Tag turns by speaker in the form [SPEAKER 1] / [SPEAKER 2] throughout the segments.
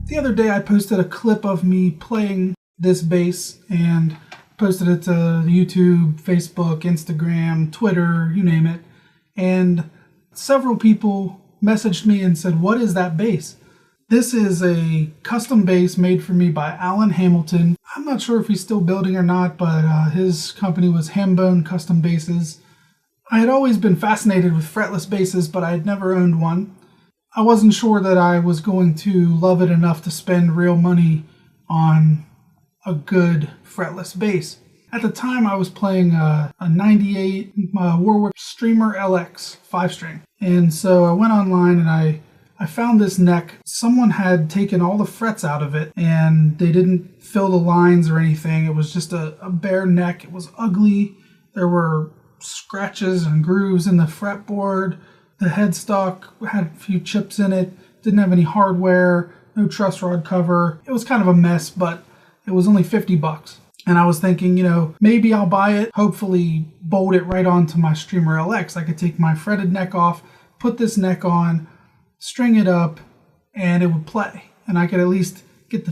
[SPEAKER 1] The other day I posted a clip of me playing this bass and posted it to YouTube, Facebook, Instagram, Twitter, you name it. And several people messaged me and said, "What is that bass?" This is a custom bass made for me by Alan Hamilton. I'm not sure if he's still building or not, but his company was Hambone Custom Basses. I had always been fascinated with fretless basses, but I had never owned one. I wasn't sure that I was going to love it enough to spend real money on a good fretless bass. At the time, I was playing a 98 Warwick Streamer LX 5-string. And so I went online and I found this neck. Someone had taken all the frets out of it and they didn't fill the lines or anything. It was just a bare neck. It was ugly. There were scratches and grooves in the fretboard. The headstock had a few chips in it, didn't have any hardware, no truss rod cover. It was kind of a mess, but it was only $50. And I was thinking, maybe I'll buy it, hopefully bolt it right onto my Streamer LX. I could take my fretted neck off, put this neck on, string it up, and it would play. And I could at least get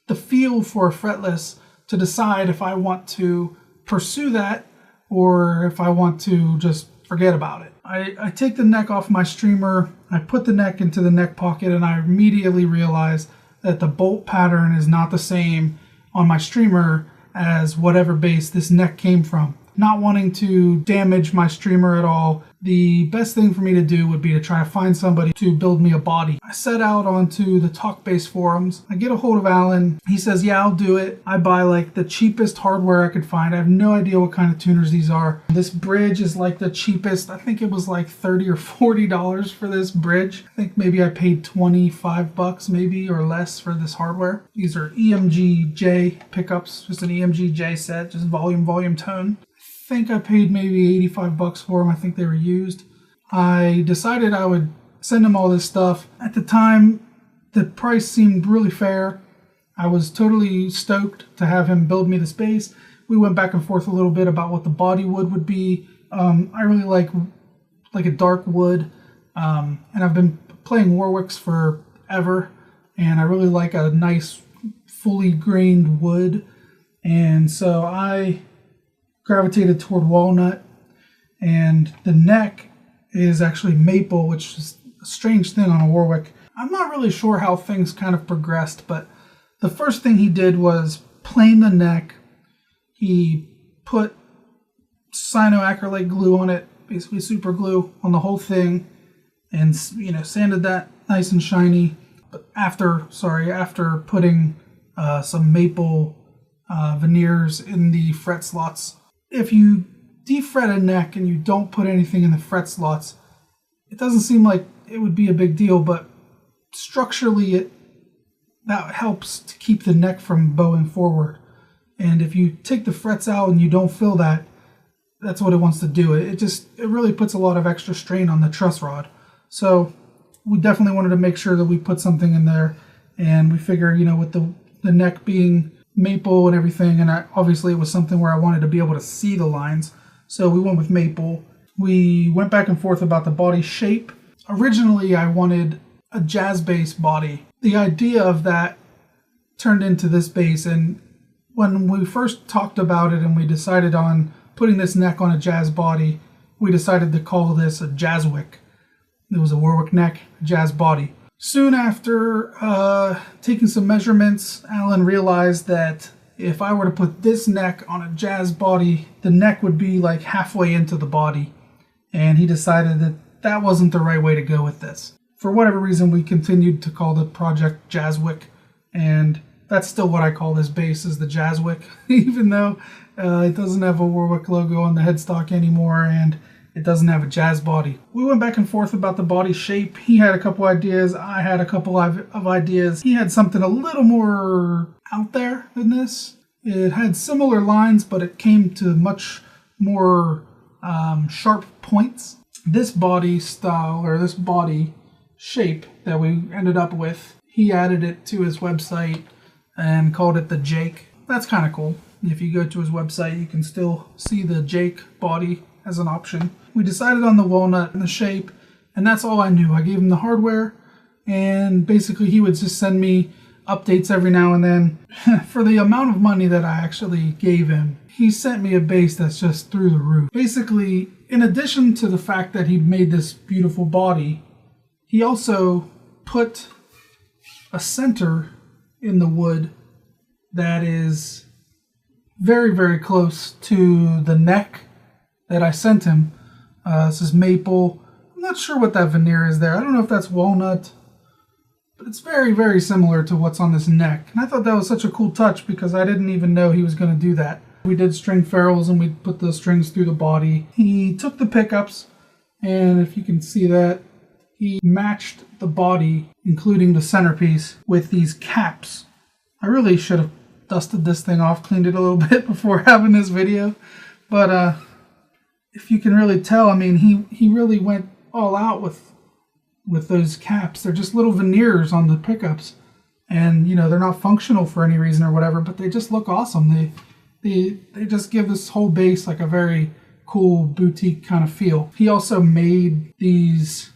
[SPEAKER 1] the feel for a fretless to decide if I want to pursue that or if I want to just forget about it. I take the neck off my Streamer, I put the neck into the neck pocket, and I immediately realized that the bolt pattern is not the same on my Streamer as whatever bass this neck came from. Not wanting to damage my Streamer at all, the best thing for me to do would be to try to find somebody to build me a body. I set out onto the Talk Bass forums. I get a hold of Alan. He says, "Yeah, I'll do it." I buy like the cheapest hardware I could find. I have no idea what kind of tuners these are. This bridge is like the cheapest. I think it was like $30 or $40 for this bridge. I think maybe I paid $25 maybe or less for this hardware. These are EMG-J pickups, just an EMG-J set, just volume, tone. I think I paid maybe $85 for them. I think they were used. I decided I would send him all this stuff. At the time, the price seemed really fair. I was totally stoked to have him build me this bass. We went back and forth a little bit about what the body wood be. I really like a dark wood, and I've been playing Warwicks forever, and I really like a nice, fully grained wood. And so I gravitated toward walnut, and the neck is actually maple, which is a strange thing on a Warwick. I'm not really sure how things kind of progressed, but the first thing he did was plane the neck. He put cyanoacrylate glue on it, basically super glue on the whole thing, and sanded that nice and shiny. But after putting some maple veneers in the fret slots. If you defret a neck and you don't put anything in the fret slots, it doesn't seem like it would be a big deal, but structurally that helps to keep the neck from bowing forward. And if you take the frets out and you don't fill that, that's what it wants to do. It really puts a lot of extra strain on the truss rod. So we definitely wanted to make sure that we put something in there, and we figure, with the neck being maple and everything, and obviously it was something where I wanted to be able to see the lines, so we went with maple. We went back and forth about the body shape. Originally I wanted a jazz bass body. The idea of that turned into this bass, and when we first talked about it and we decided on putting this neck on a jazz body, we decided to call this a Jazzwick. It was a Warwick neck, jazz body. Soon after taking some measurements, Alan realized that if I were to put this neck on a jazz body, the neck would be like halfway into the body. And he decided that that wasn't the right way to go with this. For whatever reason, we continued to call the project Jazzwick, and that's still what I call this bass, is the Jazzwick, even though it doesn't have a Warwick logo on the headstock anymore, and it doesn't have a jazz body. We went back and forth about the body shape. He had a couple ideas. I had a couple of ideas. He had something a little more out there than this. It had similar lines, but it came to much more sharp points. This body style, or this body shape that we ended up with, he added it to his website and called it the Jake. That's kind of cool. If you go to his website, you can still see the Jake body as an option. We decided on the walnut and the shape, and that's all I knew. I gave him the hardware, and basically he would just send me updates every now and then. For the amount of money that I actually gave him, he sent me a base that's just through the roof. Basically, in addition to the fact that he made this beautiful body, he also put a center in the wood that is very, very close to the neck that I sent him. This is maple. I'm not sure what that veneer is there. I don't know if that's walnut, but it's very, very similar to what's on this neck. And I thought that was such a cool touch because I didn't even know he was going to do that. We did string ferrules and we put the strings through the body. He took the pickups, and if you can see that, he matched the body, including the centerpiece, with these caps. I really should have dusted this thing off, cleaned it a little bit before having this video. But if you can really tell, I mean, he really went all out with those caps. They're just little veneers on the pickups. And, you know, they're not functional for any reason or whatever, but they just look awesome. They just give this whole base like a very cool boutique kind of feel. He also made these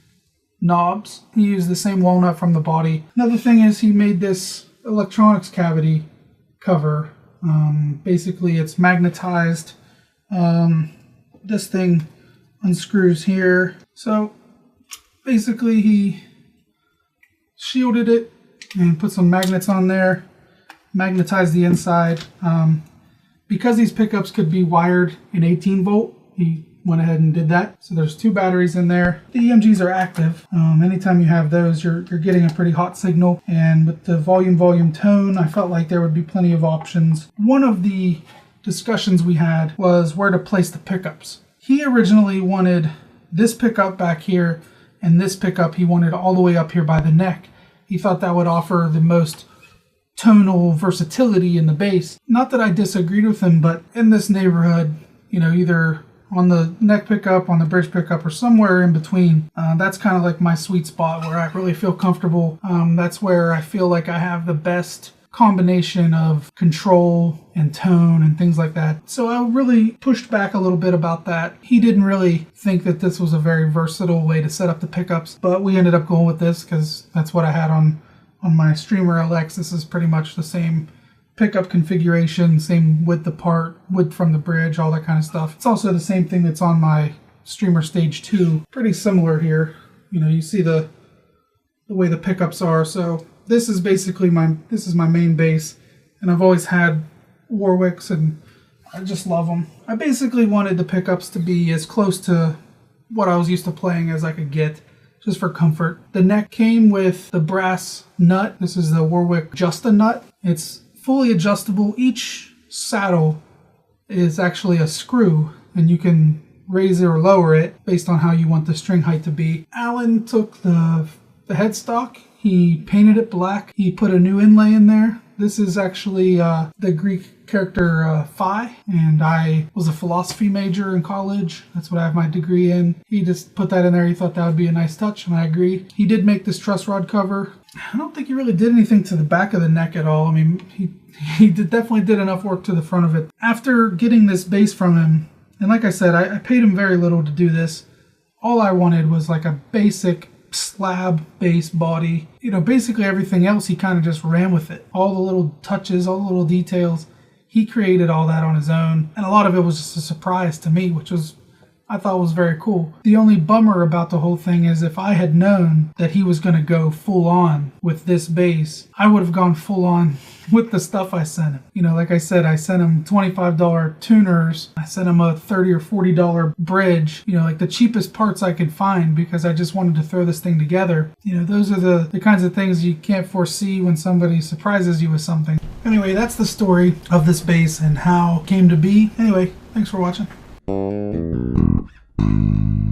[SPEAKER 1] knobs. He used the same walnut from the body. Another thing is he made this electronics cavity cover. Basically it's magnetized. This thing unscrews here. So basically he shielded it and put some magnets on there, magnetized the inside. Because these pickups could be wired in 18 volt, he went ahead and did that. So there's 2 batteries in there. The EMGs are active. Anytime you have those, you're getting a pretty hot signal. And with the volume tone, I felt like there would be plenty of options. One of the discussions we had was where to place the pickups. He originally wanted this pickup back here, and this pickup he wanted all the way up here by the neck. He thought that would offer the most tonal versatility in the bass. Not that I disagreed with him, but in this neighborhood, you know, either on the neck pickup, on the bridge pickup, or somewhere in between, that's kind of like my sweet spot where I really feel comfortable. That's where I feel like I have the best combination of control and tone and things like that. So I really pushed back a little bit about that. He didn't really think that this was a very versatile way to set up the pickups, but we ended up going with this because that's what I had on my Streamer LX. This is pretty much the same pickup configuration, same width apart, width from the bridge, all that kind of stuff. It's also the same thing that's on my Streamer Stage 2. Pretty similar here. You know, you see the way the pickups are. So this is basically my main bass, and I've always had Warwicks and I just love them. I basically wanted the pickups to be as close to what I was used to playing as I could get, just for comfort. The neck came with the brass nut. This is the Warwick Justa nut. It's fully adjustable. Each saddle is actually a screw, and you can raise it or lower it based on how you want the string height to be. Alan took the headstock. He painted it black. He put a new inlay in there. This is actually the Greek character Phi, and I was a philosophy major in college. That's what I have my degree in. He just put that in there. He thought that would be a nice touch, and I agree. He did make this truss rod cover. I don't think he really did anything to the back of the neck at all. I mean, he definitely did enough work to the front of it. After getting this bass from him, and like I said, I paid him very little to do this. All I wanted was like a basic slab bass body. You know, basically everything else he kind of just ran with it. All the little touches, all the little details, he created all that on his own, and a lot of it was just a surprise to me, which was, I thought was very cool. The only bummer about the whole thing is if I had known that he was going to go full on with this bass, I would have gone full on with the stuff I sent him. You know, like I said, I sent him $25 tuners. I sent him a $30 or $40 bridge, you know, like the cheapest parts I could find, because I just wanted to throw this thing together. You know, those are the kinds of things you can't foresee when somebody surprises you with something. Anyway, that's the story of this bass and how it came to be. Anyway, thanks for watching.
[SPEAKER 2] you.